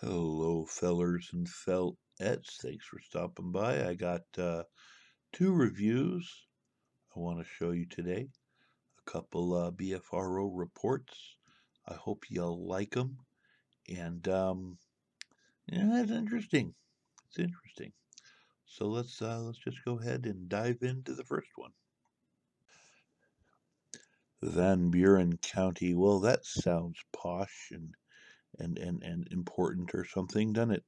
Hello, fellers and fellettes. Thanks for stopping by. I got two reviews I want to show you today. A couple BFRO reports. I hope you'll like them. And yeah, it's interesting. It's interesting. So let's just go ahead and dive into the first one. Van Buren County. Well, that sounds posh and important or something, doesn't it?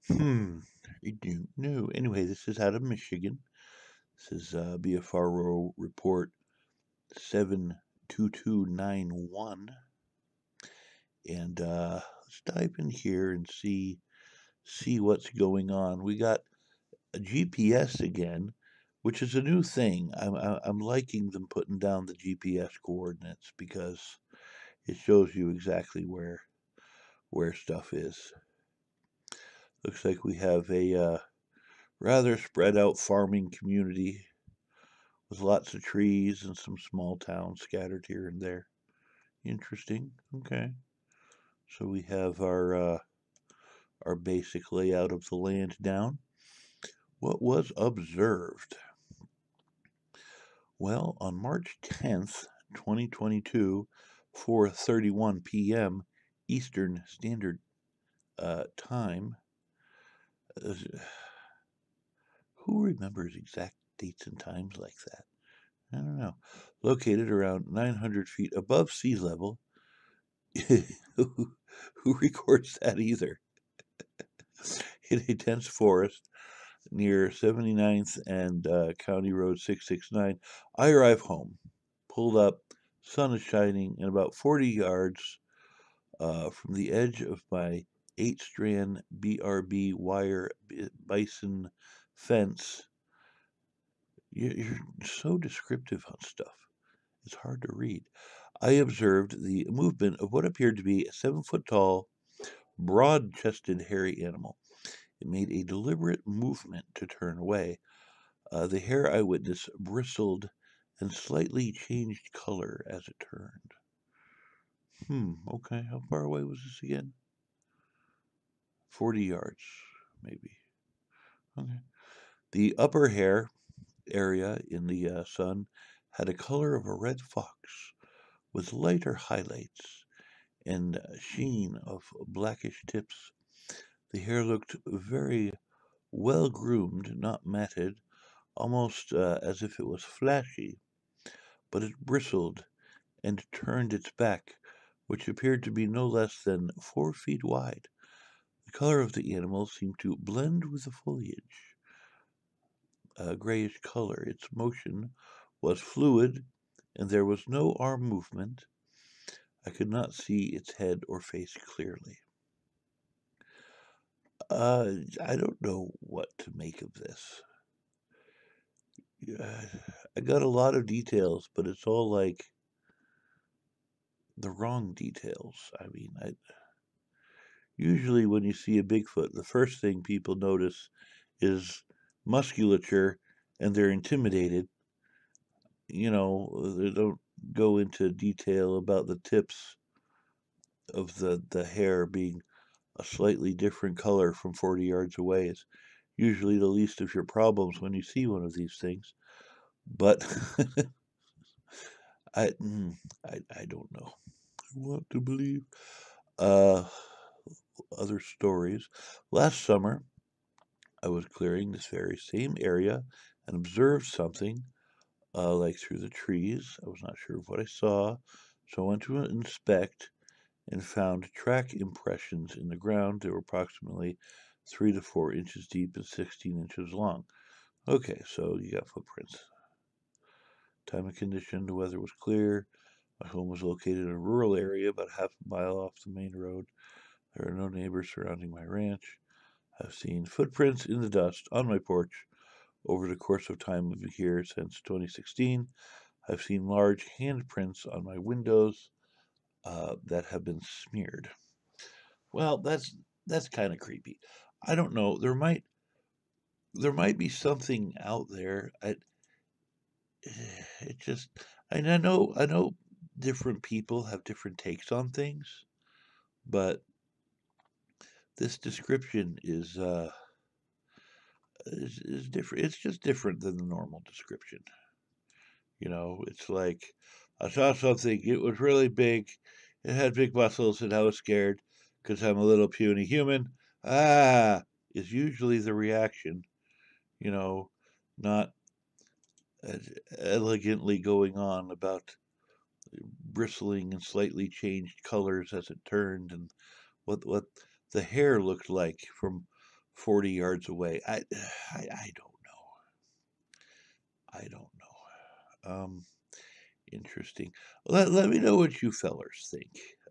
Hmm. I don't know. Anyway, this is out of Michigan. This is BFRO report 72291. And let's dive in here and see what's going on. We got a GPS again, which is a new thing. I'm liking them putting down the GPS coordinates because it shows you exactly where stuff is. Looks like we have a rather spread out farming community with lots of trees and some small towns scattered here and there. Interesting. Okay. So we have our basic layout of the land down. What was observed? Well, on March 10th, 2022, 4:31 p.m. Eastern Standard Time. Uh, who remembers exact dates and times like that? I don't know. Located around 900 feet above sea level. who, who records that either? In a dense forest near 79th and County Road 669. I arrive home, pulled up, sun is shining, and about 40 yards from the edge of my 8-strand BRB wire bison fence. You're so descriptive on stuff. It's hard to read. I observed the movement of what appeared to be a 7-foot tall, broad chested, hairy animal. It made a deliberate movement to turn away. The hair I witnessed bristled and slightly changed color as it turned. Okay. How far away was this again? 40 yards, maybe. Okay. The upper hair area in the sun had a color of a red fox with lighter highlights and sheen of blackish tips. The hair looked very well groomed, not matted, almost as if it was flashy, but it bristled and turned its back, which appeared to be no less than 4 feet wide. The color of the animal seemed to blend with the foliage, a grayish color. Its motion was fluid, and there was no arm movement. I could not see its head or face clearly. I don't know what to make of this. I got a lot of details, but it's all like the wrong details. I mean, usually when you see a Bigfoot, the first thing people notice is musculature and they're intimidated. They don't go into detail about the tips of the hair being a slightly different color from 40 yards away. It's usually the least of your problems when you see one of these things. But I, mm, I don't know. I want to believe. Uh, Other stories. Last summer, I was clearing this very same area and observed something, like through the trees. I was not sure of what I saw, so I went to inspect and found track impressions in the ground. They were approximately 3 to 4 inches deep and 16 inches long. Okay, so you got footprints. Time and condition, the weather was clear. My home was located in a rural area about half a mile off the main road. There are no neighbors surrounding my ranch. I've seen footprints in the dust on my porch over the course of time living here since 2016. I've seen large handprints on my windows that have been smeared. Well, that's kind of creepy. I don't know. There might be something out there. It just, and I know different people have different takes on things, but this description is different. It's just different than the normal description. It's like I saw something. It was really big. It had big muscles, and I was scared because I'm a little puny human. Ah, is usually the reaction. You know, not elegantly going on about bristling and slightly changed colors as it turned, and what the hair looked like from 40 yards away. I don't know. I don't know. Interesting. Let me know what you fellers think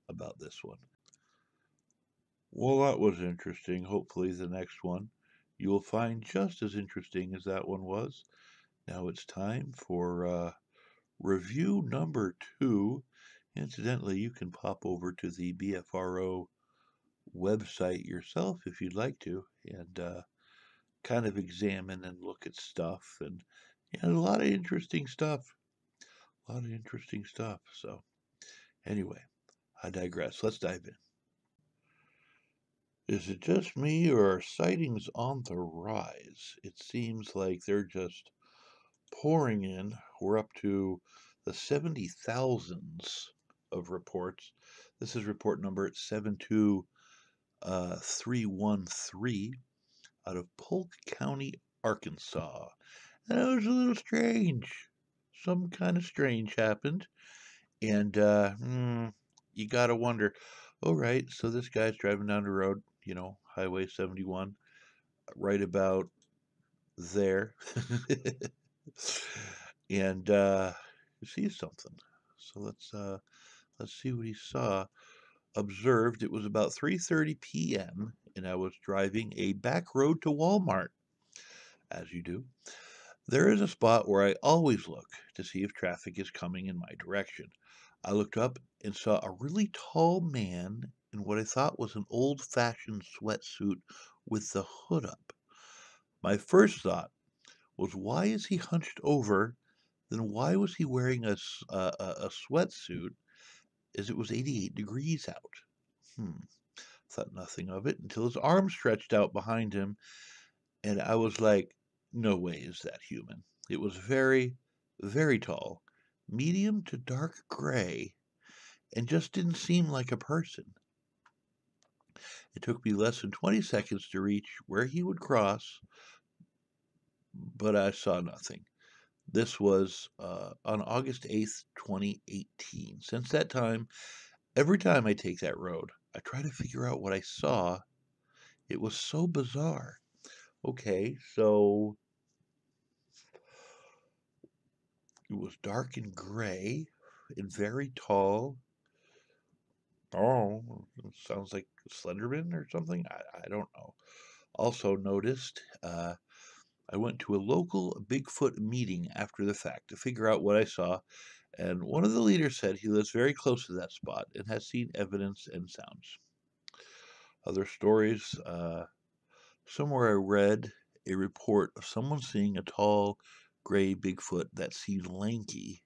about this one. Well, that was interesting. Hopefully, the next one you will find just as interesting as that one was. Now it's time for review number 2. Incidentally, you can pop over to the BFRO website yourself if you'd like to, and kind of examine and look at stuff. And a lot of interesting stuff. A lot of interesting stuff. So, anyway, I digress. Let's dive in. Is it just me, or are sightings on the rise? It seems like they're just pouring in. We're up to the 70,000s of reports. This is report number 72313 out of Polk County, Arkansas. And it was a little strange. Some kind of strange happened. And you got to wonder, all right, so this guy's driving down the road, Highway 71, right about there. And he sees something. So let's see what he saw. Observed it was about 3:30 p.m. and I was driving a back road to Walmart, as you do. There is a spot where I always look to see if traffic is coming in my direction. I looked up and saw a really tall man in what I thought was an old-fashioned sweatsuit with the hood up. My first thought was, why is he hunched over? Then why was he wearing a sweatsuit as it was 88 degrees out? Thought nothing of it until his arm stretched out behind him, and I was like, no way is that human. It was very, very tall, medium to dark gray, and just didn't seem like a person. It took me less than 20 seconds to reach where he would cross, but I saw nothing. This was on August 8th, 2018. Since that time, every time I take that road, I try to figure out what I saw. It was so bizarre. Okay, so it was dark and gray and very tall. Oh, sounds like Slenderman or something. I don't know. Also noticed, I went to a local Bigfoot meeting after the fact to figure out what I saw, and one of the leaders said he lives very close to that spot and has seen evidence and sounds. Other stories, somewhere I read a report of someone seeing a tall, gray Bigfoot that seemed lanky.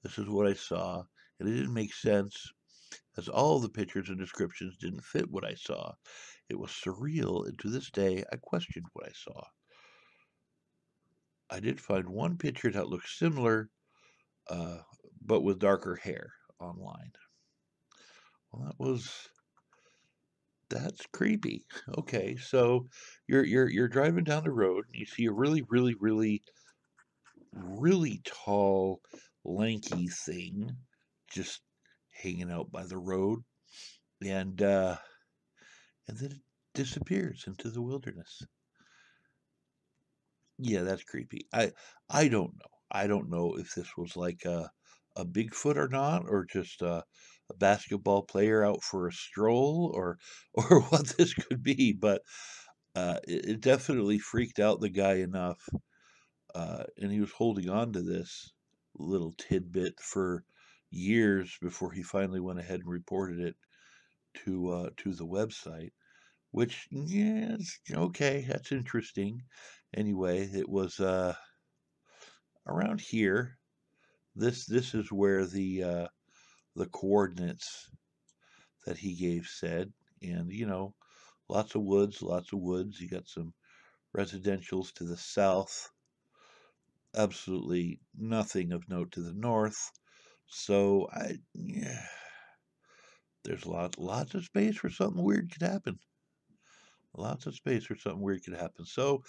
This is what I saw, and it didn't make sense as all the pictures and descriptions didn't fit what I saw. It was surreal, and to this day, I questioned what I saw. I did find one picture that looked similar, uh, but with darker hair online. Well, that's creepy. Okay, so you're driving down the road and you see a really, really, really, really tall, lanky thing just hanging out by the road, and then it disappears into the wilderness. Yeah, that's creepy. I don't know. I don't know if this was like a Bigfoot or not, or just a basketball player out for a stroll, or or what this could be. But it definitely freaked out the guy enough, and he was holding on to this little tidbit for years before he finally went ahead and reported it to the website. Which, yes, okay, that's interesting. Anyway, it was around here. This is where the coordinates that he gave said, and lots of woods, lots of woods. You got some residentials to the south, absolutely nothing of note to the north. So yeah, there's lots of space for something weird could happen. Lots of space for something weird could happen. So,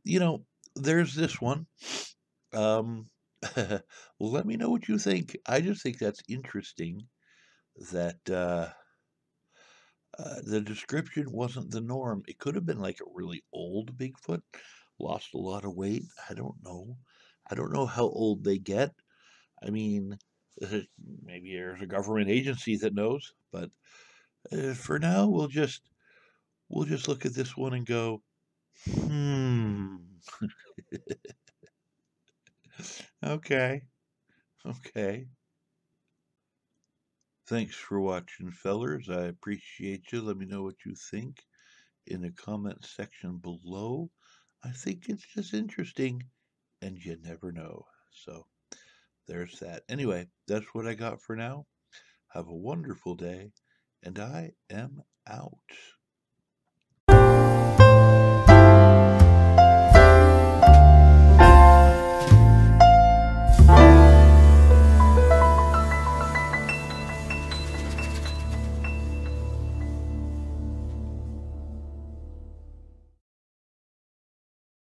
you know, there's this one. Um, let me know what you think. I just think that's interesting that the description wasn't the norm. It could have been like a really old Bigfoot, lost a lot of weight. I don't know. I don't know how old they get. I mean, maybe there's a government agency that knows, but for now, we'll just look at this one and go, hmm. Okay, okay. Thanks for watching, fellers. I appreciate you. Let me know what you think in the comment section below. I think it's just interesting, and you never know. So there's that. Anyway, that's what I got for now. Have a wonderful day, and I am out.